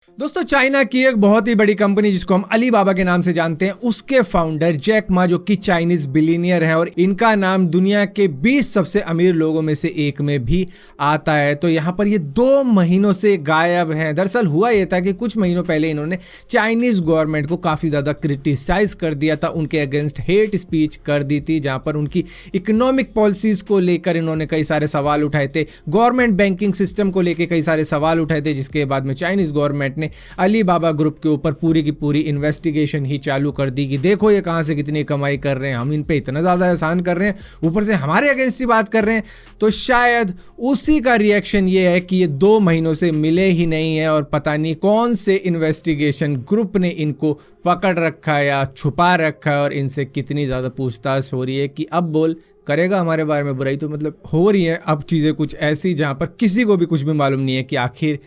दोस्तों, चाइना की एक बहुत ही बड़ी कंपनी जिसको हम अलीबाबा के नाम से जानते हैं, उसके फाउंडर जैक मा, जो कि चाइनीज बिलियनियर हैं और इनका नाम दुनिया के 20 सबसे अमीर लोगों में से एक में भी आता है। तो यहाँ पर ये 2 महीनों से गायब हैं। दरअसल हुआ ये था कि कुछ महीनों पहले इन्होंने चाइनीज गवर्नमेंट को काफ़ी ज़्यादा क्रिटिसाइज कर दिया था, उनके अगेंस्ट हेट स्पीच कर दी थी, जहाँ पर उनकी इकोनॉमिक पॉलिसीज़ को लेकर इन्होंने कई सारे सवाल उठाए थे, गवर्नमेंट बैंकिंग सिस्टम को लेकर कई सारे सवाल उठाए थे, जिसके बाद में चाइनीज़ गवर्नमेंट ने अलीबाबा ग्रुप के ऊपर पूरी की पूरी इन्वेस्टिगेशन ही चालू कर दी कि देखो ये कहाँ से कितनी कमाई कर रहे हैं, हम इन पे इतना ज़्यादा एहसान कर रहे हैं, ऊपर से हमारे अगेंस्ट ही बात कर रहे हैं। तो शायद उसी का रिएक्शन ये है कि ये 2 महीनों से मिले ही नहीं है और पता नहीं कौन से इन्वेस्टिगेशन ग्रुप ने इनको पकड़ रखा है या छुपा रखा है और इनसे कितनी ज़्यादा पूछताछ हो रही है कि अब बोल करेगा हमारे बारे में बुराई। तो मतलब हो रही है अब चीज़ें कुछ ऐसी जहाँ पर किसी को भी कुछ भी मालूम नहीं है कि आखिर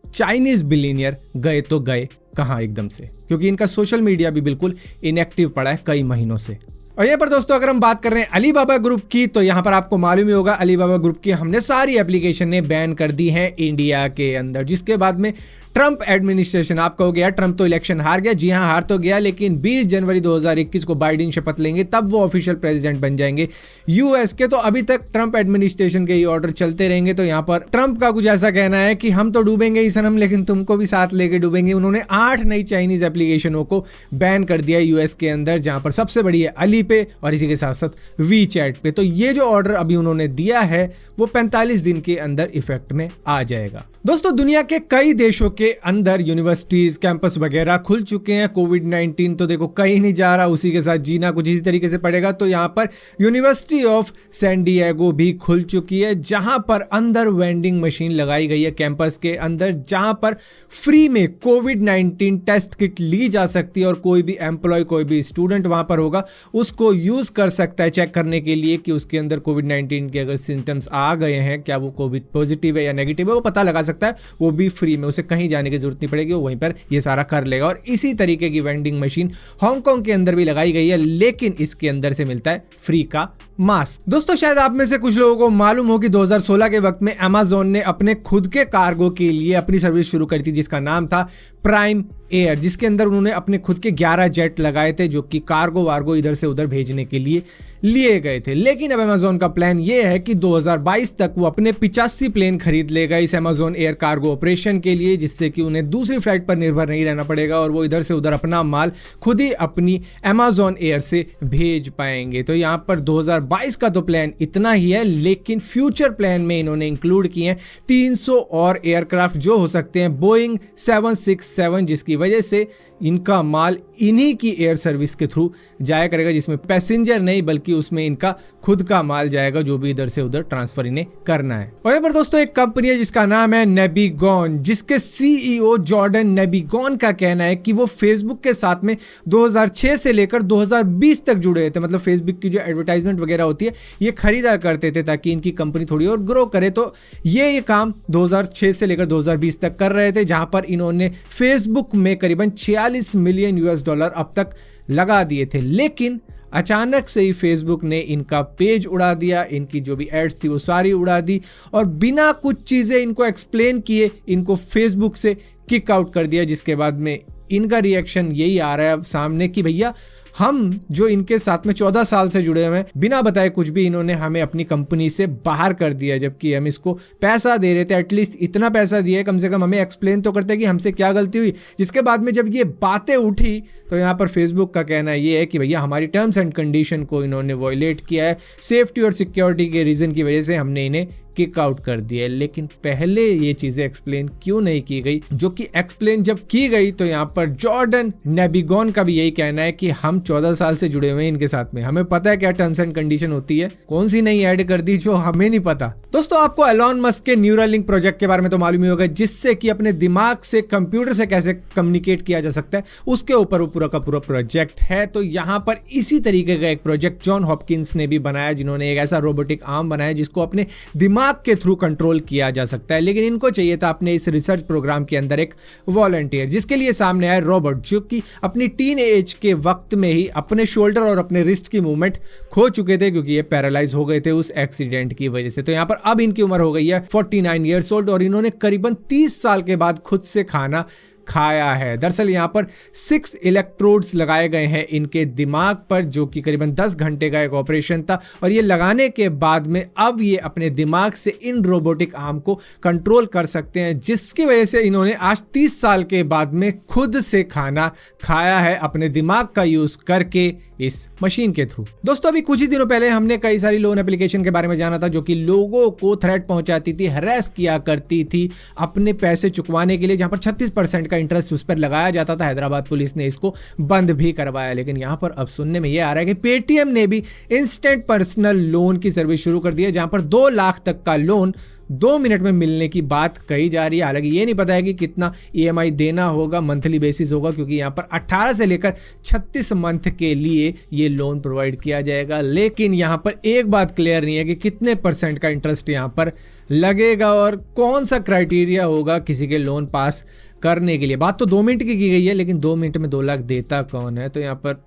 चाइनीज बिलियनियर गए तो गए कहाँ एकदम से, क्योंकि इनका सोशल मीडिया भी बिल्कुल इनएक्टिव पड़ा है कई महीनों से। और यहाँ पर दोस्तों अगर हम बात कर रहे हैं अलीबाबा ग्रुप की, तो यहाँ पर आपको मालूम ही होगा अलीबाबा ग्रुप की हमने सारी एप्लीकेशन ने बैन कर दी हैं इंडिया के अंदर, जिसके बाद में ट्रंप एडमिनिस्ट्रेशन, आप कहोगे यार ट्रंप तो इलेक्शन हार गया, जी हाँ हार तो गया, लेकिन 20 जनवरी 2021 को बाइडेन शपथ लेंगे, तब वो ऑफिशियल प्रेसिडेंट बन जाएंगे यूएस के। तो अभी तक ट्रंप एडमिनिस्ट्रेशन के ही ऑर्डर चलते रहेंगे। तो यहाँ पर ट्रंप का कुछ ऐसा कहना है कि हम तो डूबेंगे ही सनम, लेकिन तुमको भी साथ लेके डूबेंगे। उन्होंने 8 नई चाइनीज एप्लीकेशनों को बैन कर दिया यूएस के अंदर, जहाँ पर सबसे बड़ी है अली पे और इसी के साथ साथ वी चैट पे। तो ये जो ऑर्डर अभी उन्होंने दिया है वो 45 दिन के अंदर इफेक्ट में आ जाएगा। दोस्तों, दुनिया के कई देशों के अंदर यूनिवर्सिटीज, कैंपस वगैरह खुल चुके हैं। कोविड-19 तो देखो कहीं नहीं जा रहा, उसी के साथ जीना कुछ इसी तरीके से पड़ेगा। तो यहाँ पर यूनिवर्सिटी ऑफ सैन डिएगो भी खुल चुकी है, जहाँ पर अंदर वेंडिंग मशीन लगाई गई है कैंपस के अंदर, जहाँ पर फ्री में कोविड-19 टेस्ट किट ली जा सकती है और कोई भी एम्प्लॉय, कोई भी स्टूडेंट वहाँ पर होगा उसको यूज़ कर सकता है चेक करने के लिए कि उसके अंदर कोविड-19 के अगर सिम्टम्स आ गए हैं, क्या वो कोविड पॉजिटिव है या नेगेटिव है, वो पता लगा सकता है, वो भी फ्री में, उसे कहीं जाने की जरूरत नहीं पड़ेगी, वो वहीं पर ये सारा कर लेगा। और इसी तरीके की वेंडिंग मशीन हांगकांग के अंदर भी लगाई गई है, लेकिन इसके अंदर से मिलता है फ्री का मास्क। दोस्तों, शायद आप में से कुछ लोगों को मालूम हो कि 2016 के वक्त में अमेज़न ने अपने खुद के कार्गो के लिए अपनी सर्विस शुरू करी थी, जिसका नाम था प्राइम एयर, जिसके अंदर उन्होंने अपने खुद के 11 जेट लगाए थे जो कि कार्गो वार्गो इधर से उधर भेजने के लिए लिए गए थे। लेकिन अब अमेज़न का प्लान ये है कि 2022 तक वो अपने 85 प्लेन खरीद लेगा इस अमेज़न एयर कार्गो ऑपरेशन के लिए, जिससे कि उन्हें दूसरी फ्लाइट पर निर्भर नहीं रहना पड़ेगा और वो इधर से उधर अपना माल खुद ही अपनी अमेज़न एयर से भेज पाएंगे। तो यहाँ पर 2022 का तो प्लान इतना ही है, लेकिन फ्यूचर प्लान में इन्होंने इंक्लूड किए हैं 300 और एयरक्राफ्ट जो हो सकते हैं बोइंग 767, जिसकी वजह से इनका माल इन्हीं की एयर सर्विस के थ्रू जाया करेगा, जिसमें पैसेंजर नहीं बल्कि उसमें इनका खुद का माल जाएगा जो भी इधर से उधर ट्रांसफर इन्हें करना है। और यहाँ पर दोस्तों एक कंपनी है जिसका नाम है नेबिगोन, जिसके सीईओ जॉर्डन नेबिगोन का कहना है कि वो फेसबुक के साथ में 2006 से लेकर 2020 तक जुड़े थे। मतलब फेसबुक की जो एडवर्टाइजमेंट वगैरह होती है ये खरीदा करते थे ताकि इनकी कंपनी थोड़ी और ग्रो करे। तो ये काम 2006 से लेकर 2020 तक कर रहे थे, जहां पर इन्होंने फेसबुक में करीबन 46 मिलियन यूएस डॉलर अब तक लगा दिए थे। लेकिन अचानक से ही फेसबुक ने इनका पेज उड़ा दिया, इनकी जो भी एड्स थी वो सारी उड़ा दी और बिना कुछ चीज़ें इनको एक्सप्लेन किए इनको फेसबुक से किक आउट कर दिया, जिसके बाद में इनका रिएक्शन यही आ रहा है अब सामने कि भैया हम जो इनके साथ में 14 साल से जुड़े हुए हैं, बिना बताए कुछ भी इन्होंने हमें अपनी कंपनी से बाहर कर दिया, जबकि हम इसको पैसा दे रहे थे, एटलीस्ट इतना पैसा दिया है, कम से कम हमें एक्सप्लेन तो करते कि हमसे क्या गलती हुई। जिसके बाद में जब ये बातें उठी तो यहाँ पर फेसबुक का कहना ये है कि भैया हमारी टर्म्स एंड कंडीशन को इन्होंने वॉयलेट किया है, सेफ्टी और सिक्योरिटी के रीज़न की वजह से हमने इन्हें किक आउट कर दिया। लेकिन पहले ये चीज़ें एक्सप्लेन क्यों नहीं की गई, जो कि एक्सप्लेन जब की गई तो यहाँ पर जॉर्डन नेबिगोन का भी यही कहना है कि हम 14 साल से जुड़े हुए हैं इनके साथ में, हमें पता है क्या टर्म्स एंड कंडीशन होती है, कौन सी नई ऐड कर दी जो हमें नहीं पता। दोस्तों, आपको एलॉन मस्क के न्यूरालिंक प्रोजेक्ट के बारे में तो मालूम ही होगा, जिससे कि अपने दिमाग से कंप्यूटर से कैसे कम्युनिकेट किया जा सकता है, उसके ऊपर वो पूरा का पूरा प्रोजेक्ट है। तो यहाँ पर इसी तरीके का एक प्रोजेक्ट जॉन हॉपकिंस ने भी बनाया, जिन्होंने एक ऐसा रोबोटिक आर्म बनाया जिसको अपने दिमाग के थ्रू कंट्रोल किया जा सकता है। लेकिन इनको चाहिए था अपने इस रिसर्च प्रोग्राम के अंदर एक वॉलंटियर, जिसके लिए सामने आया रॉबर्ट, जो कि अपनी टीन एज के वक्त में ही अपने शोल्डर और अपने रिस्ट की मूवमेंट खो चुके थे, क्योंकि ये पैरालाइज हो गए थे उस एक्सीडेंट की वजह से। तो यहाँ पर अब इनकी उम्र हो गई है 49 ईयर्स ओल्ड और इन्होंने करीबन 30 साल के बाद खुद से खाना खाया है। दरअसल यहाँ पर 6 इलेक्ट्रोड्स लगाए गए हैं इनके दिमाग पर, जो कि करीबन 10 घंटे का एक ऑपरेशन था, और ये लगाने के बाद में अब ये अपने दिमाग से इन रोबोटिक आर्म को कंट्रोल कर सकते हैं, जिसकी वजह से इन्होंने आज 30 साल के बाद में खुद से खाना खाया है अपने दिमाग का यूज करके इस मशीन के थ्रू। दोस्तों, अभी कुछ ही दिनों पहले हमने कई सारी लोन एप्लीकेशन के बारे में जाना था जो कि लोगों को थ्रेट पहुंचाती थी, हरास किया करती थी अपने पैसे चुकवाने के लिए, जहां पर 36% का इंटरेस्ट उस पर लगाया जाता था। हैदराबाद पुलिस ने इसको बंद भी करवाया। लेकिन यहां पर अब सुनने में यह आ रहा है कि पेटीएम ने भी इंस्टेंट पर्सनल लोन की सर्विस शुरू कर दी है, जहां पर 2 लाख तक का लोन 2 मिनट में मिलने की बात कही जा रही है। हालांकि ये नहीं पता है कि कितना EMI देना होगा, मंथली बेसिस होगा, क्योंकि यहाँ पर 18 से लेकर 36 मंथ के लिए ये लोन प्रोवाइड किया जाएगा। लेकिन यहाँ पर एक बात क्लियर नहीं है कि कितने % का इंटरेस्ट यहाँ पर लगेगा और कौन सा क्राइटेरिया होगा किसी के लोन पास करने के लिए। बात तो 2 मिनट की गई है, लेकिन 2 मिनट में 2 लाख देता कौन है? तो यहाँ पर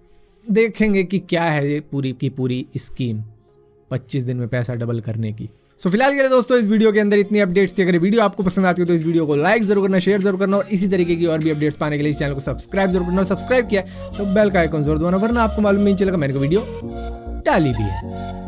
देखेंगे कि क्या है ये पूरी की पूरी स्कीम 25 दिन में पैसा डबल करने की। सो फिलहाल के लिए दोस्तों, इस वीडियो के अंदर इतनी अपडेट्स थी। अगर वीडियो आपको पसंद आती हो तो इस वीडियो को लाइक जरूर करना, शेयर जरूर करना, और इसी तरीके की और भी अपडेट्स पाने के लिए इस चैनल को सब्सक्राइब जरूर करना। और सब्सक्राइब किया तो बेल का आइकन जरूर दबाना, वरना आपको मालूम नहीं चलेगा मैंने को वीडियो डाली भी है।